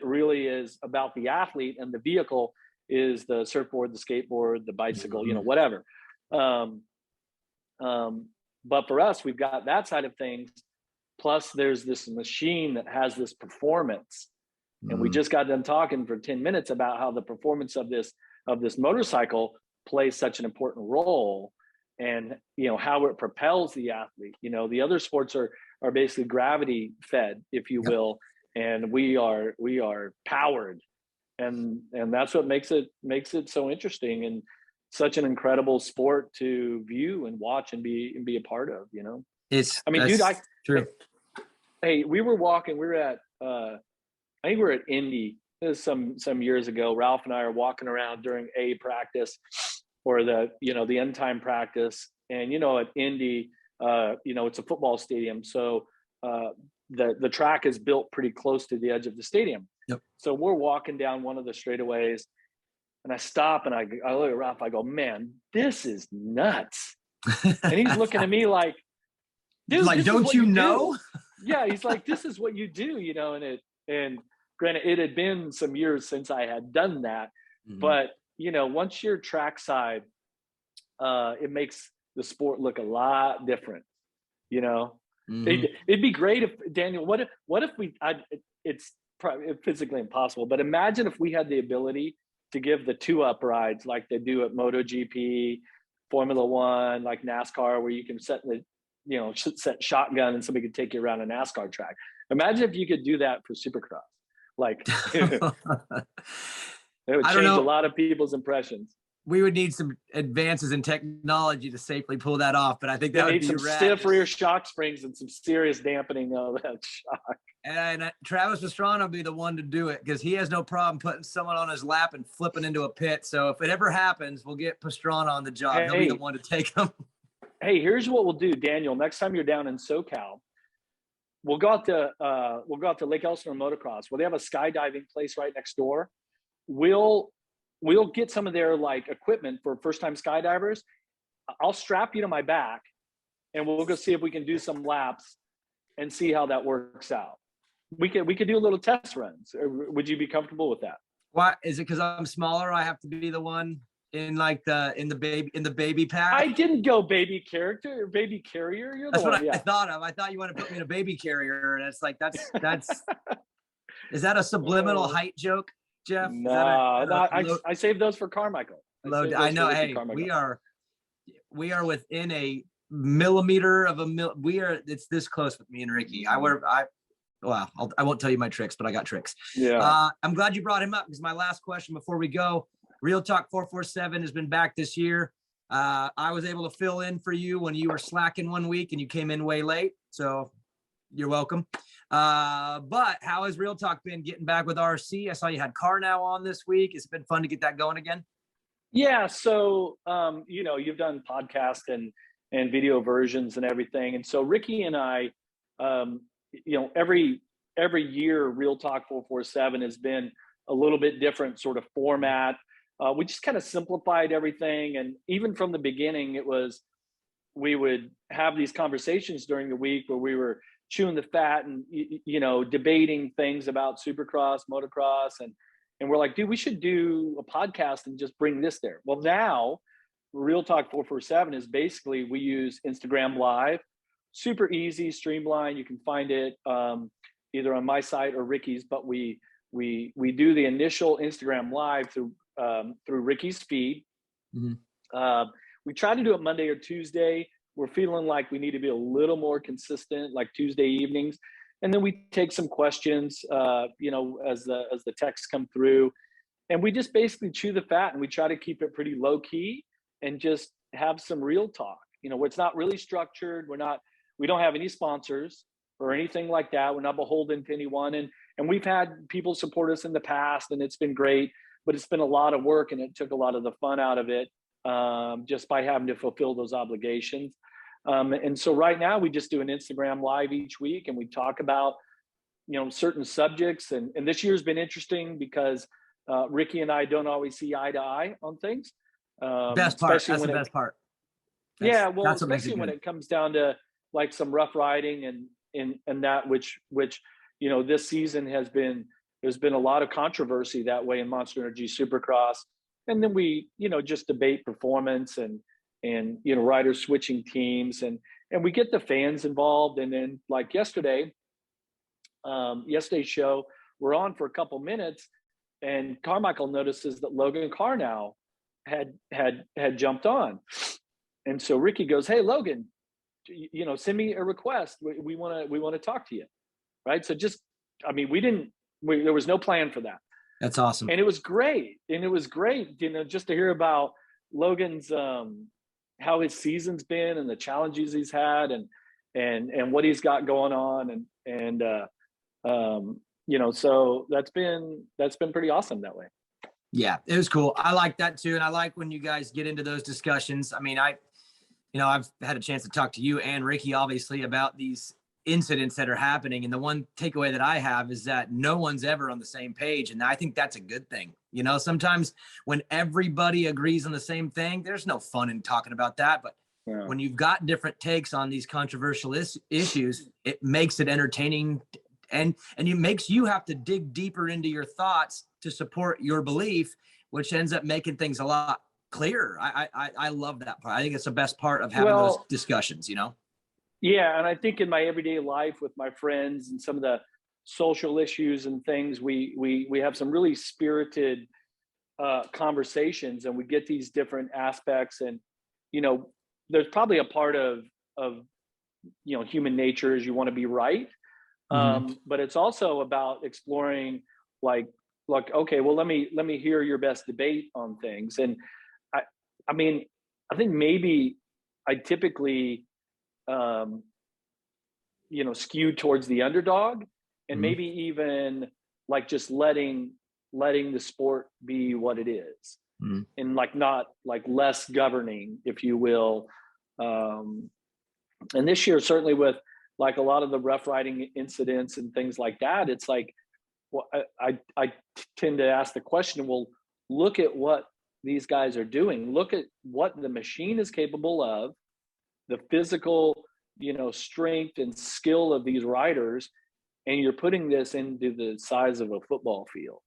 really is about the athlete, and the vehicle is the surfboard, the skateboard, the bicycle, whatever. But for us, we've got that side of things. Plus there's this machine that has this performance. And we just got done talking for 10 minutes about how the performance of this motorcycle plays such an important role, and how it propels the athlete. The other sports are basically gravity fed, if you will, and we are powered, and that's what makes it so interesting and such an incredible sport to view and watch and be a part of. True. Hey, we were at I think we were at Indy. This was some years ago. Ralph and I are walking around during a practice, or the end time practice. And, at Indy, it's a football stadium. So the track is built pretty close to the edge of the stadium. Yep. So we're walking down one of the straightaways, and I stop and I look at Ralph. I go, man, this is nuts. And he's looking at me like, dude, like, don't you know? Yeah. He's like, this is what you do, and granted, it had been some years since I had done that, but once you're trackside, it makes the sport look a lot different. It'd be great if, Daniel, what if it's probably physically impossible, but imagine if we had the ability to give the 2-up rides like they do at MotoGP, Formula One, like NASCAR, where you can set set shotgun and somebody could take you around a NASCAR track. Imagine if you could do that for Supercross. Like, it would change a lot of people's impressions. We would need some advances in technology to safely pull that off, but I think that would be some stiff rear shock springs and some serious dampening of that shock. And Travis Pastrana will be the one to do it, because he has no problem putting someone on his lap and flipping into a pit. So if it ever happens, we'll get Pastrana on the job. He'll be the one to take him. Hey, here's what we'll do, Daniel. Next time you're down in SoCal, we'll go out to Lake Elsinore Motocross. Well, they have a skydiving place right next door. We'll get some of their like equipment for first-time skydivers. I'll strap you to my back and we'll go see if we can do some laps and see how that works out. We could do a little test runs. Would you be comfortable with that? Why is it? Because I'm smaller, I have to be the one in like in the baby pack? I didn't go baby baby carrier. You're the That's one. what Yeah. I thought of. I thought you want to put me in a baby carrier, and it's like that's is that a subliminal height joke, Jeff? No, I saved those for Carmichael. I know. Hey, we are within a millimeter of a it's this close with me and Ricky. I won't tell you my tricks, but I got tricks. Yeah. I'm glad you brought him up, because my last question before we go, Real Talk 447 has been back this year. I was able to fill in for you when you were slacking one week and you came in way late. So you're welcome. But how has Real Talk been getting back with RC? I saw you had Car Now on this week. It's been fun to get that going again. Yeah. So, you've done podcasts and video versions and everything. And so Ricky and I, every year Real Talk 447 has been a little bit different sort of format. We just kind of simplified everything. And even from the beginning, we would have these conversations during the week where we were chewing the fat and, debating things about Supercross, motocross. And we're like, dude, we should do a podcast and just bring this there. Well, now Real Talk 447 is basically, we use Instagram Live, super easy, streamlined. You can find it either on my site or Ricky's, but we do the initial Instagram Live through Ricky's feed. Mm-hmm. We try to do it Monday or Tuesday. We're feeling like we need to be a little more consistent, like Tuesday evenings. And then we take some questions, as the texts come through, and we just basically chew the fat, and we try to keep it pretty low key and just have some real talk, where it's not really structured. We don't have any sponsors or anything like that. We're not beholden to anyone. And we've had people support us in the past, and it's been great, but it's been a lot of work, and it took a lot of the fun out of it just by having to fulfill those obligations. And so right now we just do an Instagram Live each week, and we talk about, certain subjects. And this year's been interesting because Ricky and I don't always see eye to eye on things. Best part. That's the best part. Especially when it comes down to like some rough riding and that, which this season there's been a lot of controversy that way in Monster Energy Supercross. And then we, just debate performance and riders switching teams, and we get the fans involved. And then like yesterday's show, we're on for a couple minutes, and Carmichael notices that Logan Car Now had jumped on. And so Ricky goes, "Hey, Logan, send me a request. We want to talk to you." Right. So there was no plan for that. That's awesome. And it was great. Just to hear about Logan's, how his season's been and the challenges he's had and what he's got going on. So that's been pretty awesome that way. Yeah, it was cool. I like that too. And I like when you guys get into those discussions. I mean, I've had a chance to talk to you and Ricky, obviously, about these incidents that are happening. And the one takeaway that I have is that no one's ever on the same page. And I think that's a good thing. Sometimes when everybody agrees on the same thing, there's no fun in talking about that. But when you've got different takes on these controversial issues, it makes it entertaining, and it makes you have to dig deeper into your thoughts to support your belief, which ends up making things a lot clearer. I love that part. I think it's the best part of having those discussions, Yeah. And I think in my everyday life with my friends and some of the social issues and things, we have some really spirited conversations, and we get these different aspects. And, there's probably a part of human nature is you want to be right. But it's also about exploring like, okay, well, let me hear your best debate on things. And I think maybe I typically, skewed towards the underdog, and maybe even like just letting the sport be what it is, and like not like less governing, if you will. And this year, certainly with like a lot of the rough riding incidents and things like that, it's like, well, I tend to ask the question, well, look at what these guys are doing. Look at what the machine is capable of, the physical, strength and skill of these riders, and you're putting this into the size of a football field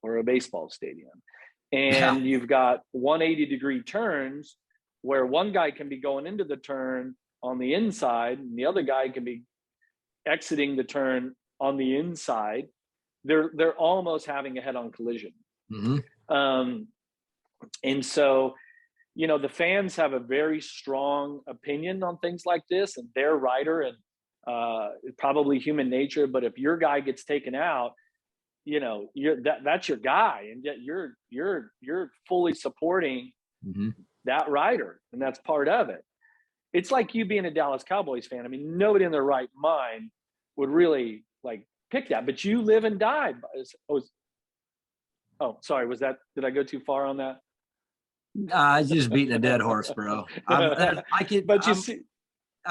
or a baseball stadium. And you've got 180-degree turns where one guy can be going into the turn on the inside and the other guy can be exiting the turn on the inside. They're almost having a head-on collision. And so, the fans have a very strong opinion on things like this, and their rider, and probably human nature. But if your guy gets taken out, that's your guy, and yet you're fully supporting that rider, and that's part of it. It's like you being a Dallas Cowboys fan. I mean, nobody in their right mind would really pick that, but you live and die. Oh, sorry. Did I go too far on that? Just beating a dead horse, bro. I'm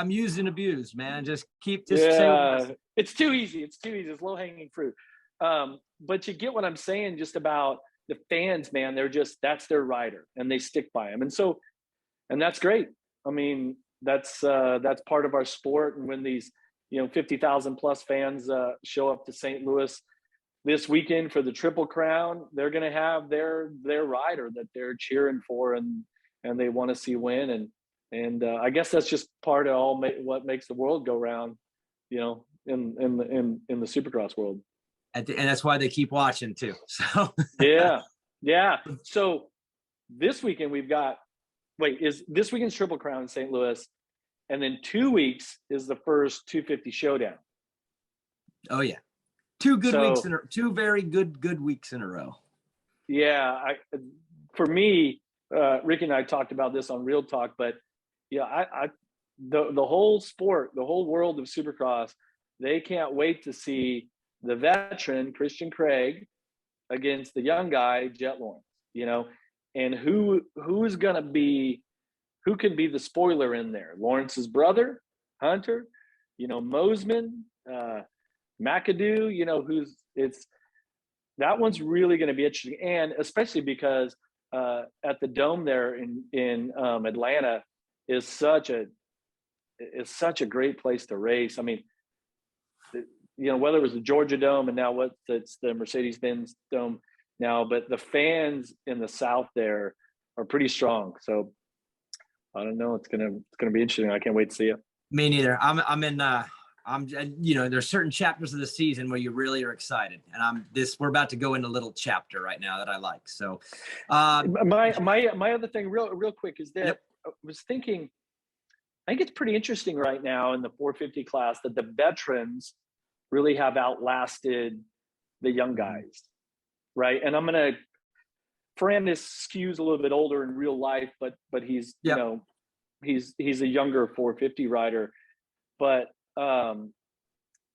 used and abused, man. Just saying. It's too easy. It's low hanging fruit. But you get what I'm saying, just about the fans, man. That's their rider, and they stick by him. And that's great. I mean, that's part of our sport. And when these, 50,000 plus fans show up to St. Louis this weekend for the Triple Crown, they're going to have their rider that they're cheering for, and they want to see win. And I guess that's just part of what makes the world go round, in the Supercross world. And that's why they keep watching too. So yeah. So this weekend this weekend's Triple Crown in St. Louis, and then 2 weeks is the first 250 showdown. Oh yeah. Two very good weeks in a row. Yeah. For me, Ricky and I talked about this on Real Talk, but the whole sport, the whole world of Supercross, they can't wait to see the veteran Christian Craig against the young guy Jet Lawrence, and who could be the spoiler in there? Lawrence's brother, Hunter, Mosman, McAdoo, that one's really going to be interesting. And especially because at the Dome there in Atlanta is such a great place to race. I mean, whether it was the Georgia Dome and now it's the Mercedes-Benz Dome now, but the fans in the South there are pretty strong. So I don't know. It's gonna be interesting. I can't wait to see it. Me neither. There's certain chapters of the season where you really are excited, and we're about to go into a little chapter right now that I like. So, my other thing, real quick, is that I was thinking, I think it's pretty interesting right now in the 450 class that the veterans really have outlasted the young guys, right? And Ferrandis skews a little bit older in real life, but he's he's a younger 450 rider, but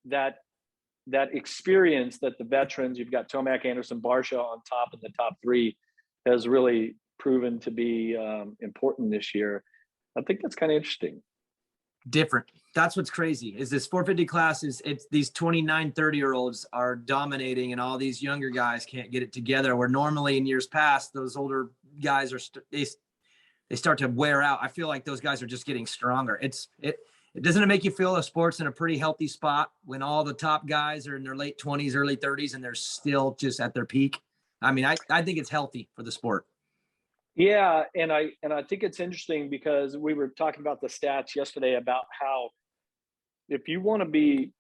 that experience that the veterans, you've got Tomac, Anderson, Barsha on top in the top three, has really proven to be important this year. I think that's kind of interesting. Different. That's what's crazy is this 450 class it's these 29, 30-year-olds are dominating, and all these younger guys can't get it together, where normally in years past, those older guys they start to wear out. I feel like those guys are just getting stronger. Doesn't it make you feel the sport's in a pretty healthy spot when all the top guys are in their late 20s, early 30s, and they're still just at their peak? I mean, I think it's healthy for the sport. Yeah, and I think it's interesting because we were talking about the stats yesterday about how if you want to be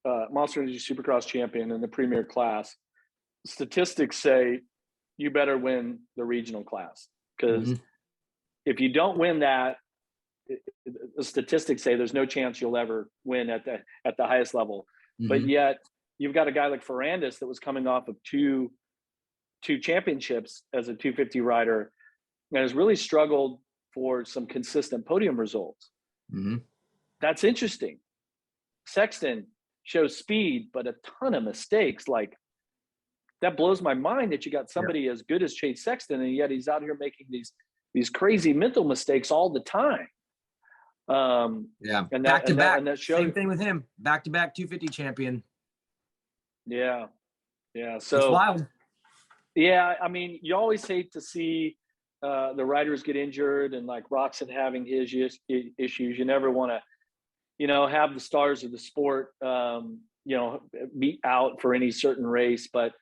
Monster Energy Supercross champion in the premier class, statistics say you better win the regional class, because if you don't win that, the statistics say there's no chance you'll ever win at the highest level. But yet you've got a guy like Ferrandis that was coming off of two championships as a 250 rider and has really struggled for some consistent podium results. That's interesting. Sexton shows speed, but a ton of mistakes. Like, that blows my mind that you got somebody as good as Chase Sexton, and yet he's out here making these crazy mental mistakes all the time. And back to back. Same thing with him. Back to back 250 champion. Yeah. So it's wild. Yeah, I mean, you always hate to see the riders get injured, and like Roxon having his issues. You never want to, have the stars of the sport, be out for any certain race. But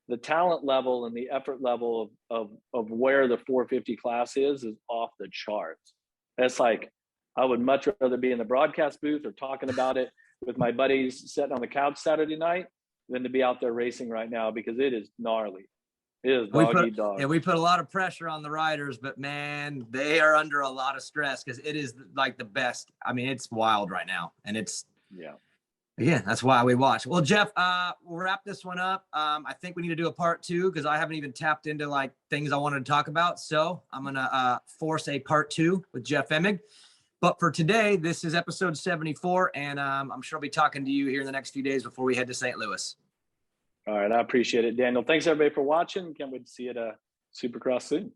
the talent level and the effort level of where the 450 class is off the charts. That's like, I would much rather be in the broadcast booth or talking about it with my buddies sitting on the couch Saturday night than to be out there racing right now, because it is gnarly. It is dog. Yeah, we put a lot of pressure on the riders, but man, they are under a lot of stress because it is like the best. I mean, it's wild right now, and yeah, that's why we watch. Well, Jeff, we'll wrap this one up. I think we need to do a part 2 because I haven't even tapped into like things I wanted to talk about. So I'm gonna force a part 2 with Jeff Emig. But for today, this is episode 74, and I'm sure I'll be talking to you here in the next few days before we head to St. Louis. All right. I appreciate it, Daniel. Thanks everybody for watching. Can't wait to see you at Supercross soon.